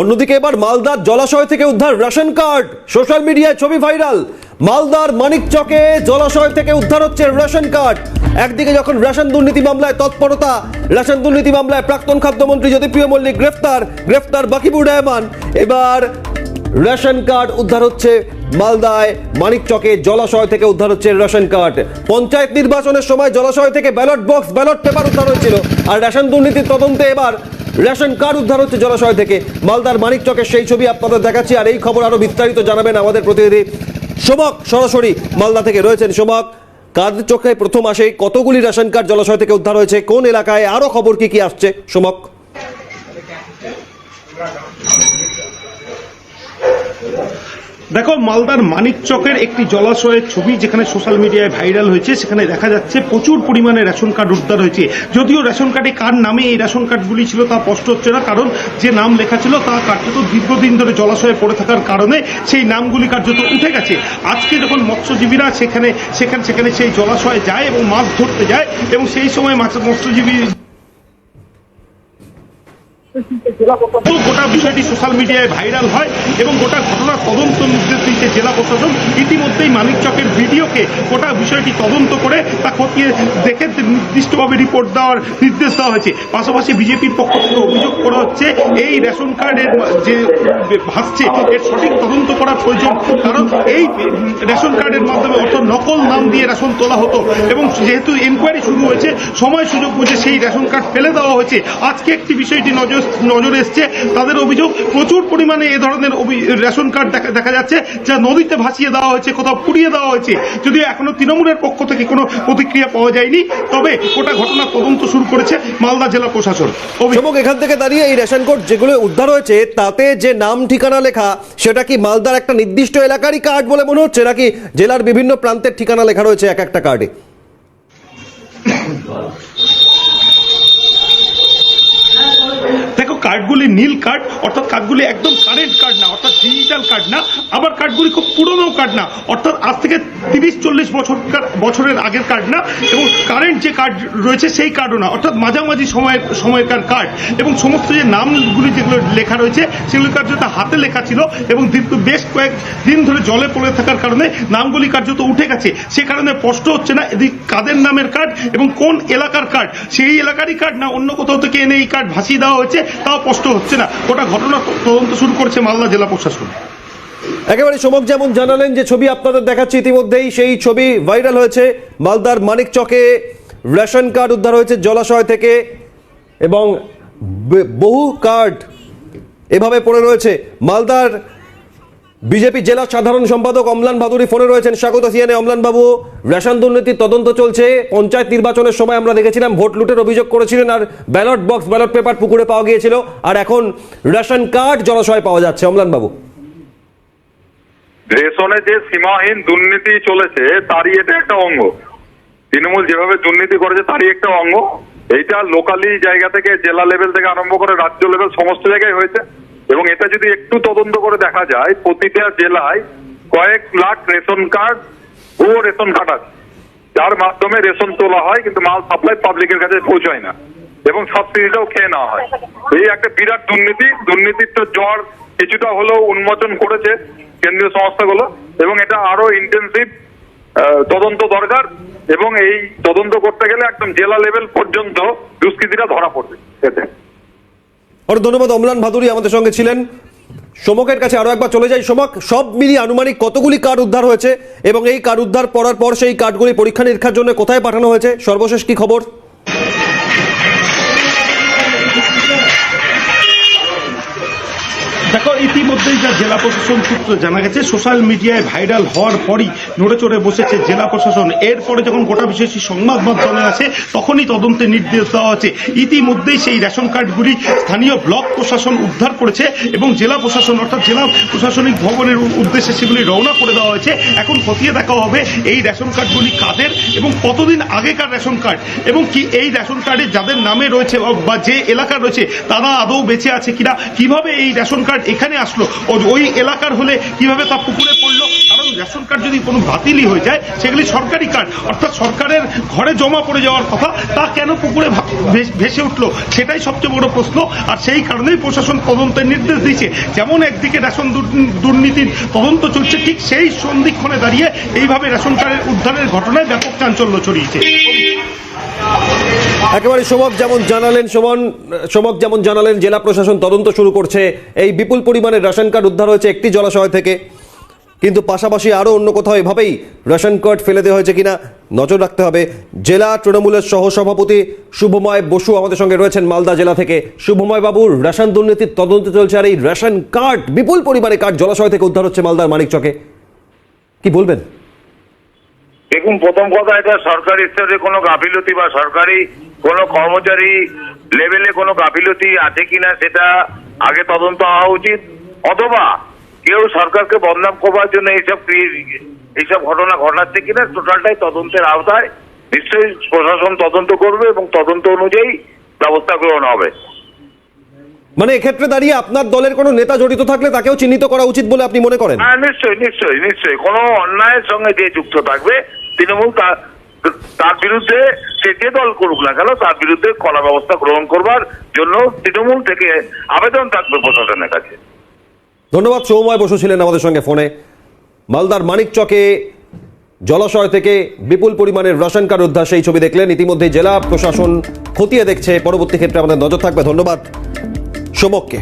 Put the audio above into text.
অন্যদিকে এবার মালদার জলাশয় থেকে উদ্ধার রেশন কার্ড, সোশ্যাল মিডিয়ায় ছবি ভাইরাল। মালদার মানিকচকে জলাশয় থেকে উদ্ধার হচ্ছে রেশন কার্ড। একদিকে যখন রেশন দুর্নীতি মামলায় তৎপরতা, রেশন দুর্নীতি মামলায় প্রাক্তন খাদ্যমন্ত্রী জ্যোতিপ্রিয় মল্লিক গ্রেফতার বাকিবুর রহমান, এবার রেশন কার্ড উদ্ধার হচ্ছে মালদায় মানিকচকে জলাশয় থেকে উদ্ধার হচ্ছে রেশন কার্ড। পঞ্চায়েত নির্বাচনের সময় জলাশয় থেকে ব্যালট বক্স, ব্যালট পেপার উদ্ধার হয়েছিল, আর রেশন দুর্নীতির তদন্তে এবার রেশন কার্ড উদ্ধার হচ্ছে জলাশয় থেকে। মালদার মানিকচকের সেই ছবি আপনাদের দেখাচ্ছি, আর এই খবর আরো বিস্তারিত জানাবেন আমাদের প্রতিনিধি সোমক সরাসরি মালদা থেকে রয়েছেন। সোমক, কার চোখে প্রথম আসে কতগুলি রেশন কার্ড জলাশয় থেকে উদ্ধার হয়েছে, কোন এলাকায়, আরো খবর কি কি আসছে সোমক? দেখো, মালদার মানিকচকের একটি জলাশয়ের ছবি যেখানে সোশ্যাল মিডিয়ায় ভাইরাল হয়েছে, সেখানে দেখা যাচ্ছে প্রচুর পরিমাণে রেশন কার্ড উদ্ধার হয়েছে। যদিও রেশন কার্ডে কার নামে এই রেশন কার্ডগুলি ছিল তা স্পষ্ট হচ্ছে না, কারণ যে নাম লেখা ছিল তা কার্যত দীর্ঘদিন ধরে জলাশয়ে পড়ে থাকার কারণে সেই নামগুলি কার্যত উঠে গেছে। আজকে যখন মৎস্যজীবীরা সেখানে সেই জলাশয়ে যায় এবং মাছ ধরতে যায়, এবং সেই সময় মৎস্যজীবী গোটা বিষয়টি সোশ্যাল মিডিয়ায় ভাইরাল হয় এবং গোটা ঘটনার তদন্ত নির্দেশ দিয়েছে জেলা প্রশাসন। ইতিমধ্যেই মানিকচকের ভিডিওকে গোটা বিষয়টি তদন্ত করে তা খতিয়ে দেখে নির্দিষ্টভাবে রিপোর্ট দেওয়ার নির্দেশ দেওয়া হয়েছে। পাশাপাশি বিজেপির পক্ষ থেকে অভিযোগ করা হচ্ছে এই রেশন কার্ডের যে ভাসছে এর সঠিক তদন্ত করা প্রয়োজন, কারণ এই রেশন কার্ডের মাধ্যমে অর্থাৎ নকল নাম দিয়ে রেশন তোলা হতো, এবং যেহেতু এনকোয়ারি শুরু হয়েছে, সময় সুযোগ বুঝে সেই রেশন কার্ড ফেলে দেওয়া হয়েছে। আজকে একটি বিষয়টি নজরে এসছে, তাদের অভিযোগ প্রচুর পরিমাণে এ ধরনের রেশন কার্ড দেখা যাচ্ছে যা নদীতে ভাসিয়ে দেওয়া হয়েছে, কোথাও পুড়িয়ে দেওয়া হয়েছে। যদিও এখনো তৃণমূলের পক্ষ থেকে কোনো প্রতিক্রিয়া পাওয়া যায়নি, তবে গোটা ঘটনার তদন্ত শুরু করেছে মালদা জেলা প্রশাসন। এখান থেকে দাঁড়িয়ে এই রেশন কার্ড যেগুলো উদ্ধার হয়েছে তাতে যে নাম ঠিকানা লেখা, সেটা কি মালদার একটা নির্দিষ্ট এলাকারই কার্ড বলে মনে হচ্ছে, নাকি জেলার বিভিন্ন প্রান্তের ঠিকানা লেখা রয়েছে এক একটা কার্ডে? দেখো, কার্ডগুলি নীল কার্ড, অর্থাৎ কার্ডগুলি একদম কারেন্ট কার্ড না, অর্থাৎ ডিজিটাল কার্ড না, আবার কার্ডগুলি খুব পুরনো কার্ড না, অর্থাৎ আজ থেকে 30-40 বছরের আগের কার্ড না, এবং কারেন্ট যে কার্ড রয়েছে সেই কার্ডও না, অর্থাৎ মাঝামাঝি সময়কার কার্ড। এবং সমস্ত যে নামগুলি যেগুলো লেখা রয়েছে সেগুলি কার্যত হাতে লেখা ছিল, এবং বেশ কয়েকদিন ধরে জলে পড়ে থাকার কারণে নামগুলি কার্যত উঠে গেছে। সে কারণে স্পষ্ট হচ্ছে না এদিক কাদের নামের কার্ড এবং কোন এলাকার কার্ড, সেই এলাকারই কার্ড না অন্য কোথাও থেকে এনে এই কার্ড ভাসিয়ে দেওয়া হয়েছে তাও স্পষ্ট হচ্ছে না। গোটা ঘটনার তদন্ত শুরু করেছে মালদা জেলা প্রশাসন। একেবারে সোমক যেমন জানালেন, যে ছবি আপনাদের দেখাচ্ছি ইতিমধ্যেই সেই ছবি ভাইরাল হয়েছে। মালদার মানিকচকে রেশন কার্ড উদ্ধার হয়েছে জলাশয় থেকে, এবং বহু কার্ড এভাবে পড়ে রয়েছে। মালদার বিজেপি জেলা সাধারণ সম্পাদক অম্লান ভাদুরী ফোনে রয়েছেন। স্বাগত সিএনএ অম্লান বাবু। রেশন দুর্নীতির তদন্ত চলছে। পঞ্চায়েত নির্বাচনের সময় আমরা দেখেছিলাম ভোট লুটের অভিযোগ করেছিলেন, আর ব্যালট বক্স, ব্যালট পেপার পুকুরে পাওয়া গিয়েছিল, আর এখন রেশন কার্ড জলাশয় পাওয়া যাচ্ছে। অম্লান বাবু, রেশনে যে সীমাহীন দুর্নীতি চলেছে তারই এটা একটা অঙ্গ। তৃণমূল যেভাবে দুর্নীতি করেছে তারই একটা অঙ্গ। এইটা লোকালি জায়গা থেকে, জেলা লেভেল থেকে আরম্ভ করে রাজ্য লেভেল সমস্ত জায়গায় হয়েছে, এবং এটা যদি একটু তদন্ত করে দেখা যায়, প্রতিটা জেলায় কয়েক লাখ রেশন কার্ড ও রেশন কার্ড আছে, যার মাধ্যমে রেশন তোলা হয় কিন্তু মাল সাপ্লাই পাবলিকের কাছে পৌঁছায় না, এবং সাবসিডিটাও খেয়ে নেওয়া হয়। এই একটা বিরাট দুর্নীতির তো জ্বর কিছুটা হলেও উন্মোচন করেছে কেন্দ্রীয় সংস্থাগুলো, এবং এটা আরো ইন্টেন্সিভ তদন্ত দরকার, এবং এই তদন্ত করতে গেলে একদম জেলা লেভেল পর্যন্ত দুষ্কৃতীরা ধরা পড়বে। এতে অনেক ধন্যবাদ। অম্লান ভাদুরী আমাদের সঙ্গে ছিলেন। সোমকের কাছে আরো একবার চলে যাই। সোমক, সব মিলিয়ে আনুমানিক কতগুলি কার্ড উদ্ধার হয়েছে, এবং এই কার্ড উদ্ধার করার পর সেই কার্ডগুলি পরীক্ষা নিরীক্ষার জন্য কোথায় পাঠানো হয়েছে? সর্বশেষ কি খবর? দেখো, ইতিমধ্যেই যা জেলা প্রশাসন সূত্রে জানা গেছে, সোশ্যাল মিডিয়ায় ভাইরাল হওয়ার পরই নড়ে চড়ে বসেছে জেলা প্রশাসন। এরপরে যখন গোটা বিষয়টি সংবাদ মাধ্যমে আসে তখনই তদন্তের নির্দেশ দেওয়া হচ্ছে। ইতিমধ্যেই সেই রেশন কার্ডগুলি স্থানীয় ব্লক প্রশাসন উদ্ধার করেছে, এবং জেলা প্রশাসন অর্থাৎ জেলা প্রশাসনিক ভবনের উদ্দেশ্যে সেগুলি রওনা করে দেওয়া হয়েছে। এখন খতিয়ে দেখা হবে এই রেশন কার্ডগুলি কাদের এবং কতদিন আগেকার রেশন কার্ড, এবং কি এই রেশন কার্ডে যাদের নামে রয়েছে বা যে এলাকা রয়েছে তারা আদৌ বেঁচে আছে কিনা, কিভাবে এই রেশন কার্ড এখানে আসলো, ওই এলাকার হলে কিভাবে তা পুকুরে পড়লো। কারণ রেশন কার্ড যদি কোনো বাতিলই হয়ে যায়, সেগুলি সরকারি কার্ড, অর্থাৎ সরকারের ঘরে জমা পড়ে যাওয়ার কথা, তা কেন পুকুরে ভেসে উঠলো, সেটাই সবচেয়ে বড় প্রশ্ন। আর সেই কারণেই প্রশাসন তদন্তের নির্দেশ দিয়েছে। যেমন একদিকে রেশন দুর্নীতির তদন্ত চলছে, ঠিক সেই সন্ধিক্ষণে দাঁড়িয়ে এইভাবে রেশন কার্ডের উদ্ধারের ঘটনায় ব্যাপক চাঞ্চল্য ছড়িয়েছে। একেবারে সমক যেমন জানালেন জেলা প্রশাসন তদন্ত শুরু করছে। এই বিপুল পরিমাণের রেশন কার্ড উদ্ধার হয়েছে একটি জলাশয় থেকে, কিন্তু পাশাপাশি আরও অন্য কোথাও এভাবেই রেশন কার্ড ফেলে দেওয়া হয়েছে কিনা নজর রাখতে হবে। জেলা তৃণমূলের সহসভাপতি শুভময় বসু আমাদের সঙ্গে রয়েছেন মালদা জেলা থেকে। শুভময় বাবুর রেশন দুর্নীতির তদন্ত চলছে, আর এই রেশন কার্ড, বিপুল পরিমাণে কার্ড জলাশয় থেকে উদ্ধার হচ্ছে মালদার মানিকচকে, কি বলবেন? দেখুন, প্রথম কথা, এটা সরকারি স্তরে কোনো গাফিলতি বা সরকারি কোনো কর্মচারী লেভেলে কোনো গাফিলতি আছে কিনা সেটা আগে তদন্ত হওয়া উচিত, অথবা কেউ সরকারকে বদনাম করবার জন্য এইসব ঘটনা ঘটাচ্ছে কিনা টোটালটাই তদন্তের আওতায়। নিশ্চয়ই প্রশাসন তদন্ত করবে এবং তদন্ত অনুযায়ী ব্যবস্থা গ্রহণ হবে। মানে এক্ষেত্রে দাঁড়িয়ে আপনার দলের কোনো নেতা জড়িত থাকলে তাকেও চিহ্নিত করা উচিত বলে আপনি মনে করেন? হ্যাঁ, নিশ্চয়ই কোনো অন্যায়ের সঙ্গে যে যুক্ত থাকবে তৃণমূল তার বিরুদ্ধে, সে যে দল করুক না কেন, তার বিরুদ্ধে কড়া ব্যবস্থা গ্রহণ করবার জন্য তৃণমূল থেকে আবেদন থাকবে প্রশাসনের কাছে। ধন্যবাদ। সৌময় বসু ছিলেন আমাদের সঙ্গে ফোনে। মালদার মানিকচকে জলাশয় থেকে বিপুল পরিমাণের রেশন কার্ড উদ্ধার, সেই ছবি দেখলেন। ইতিমধ্যে জেলা প্রশাসন খতিয়ে দেখছে, পরবর্তী ক্ষেত্রে আমাদের নজর থাকবে। ধন্যবাদ সোমককে।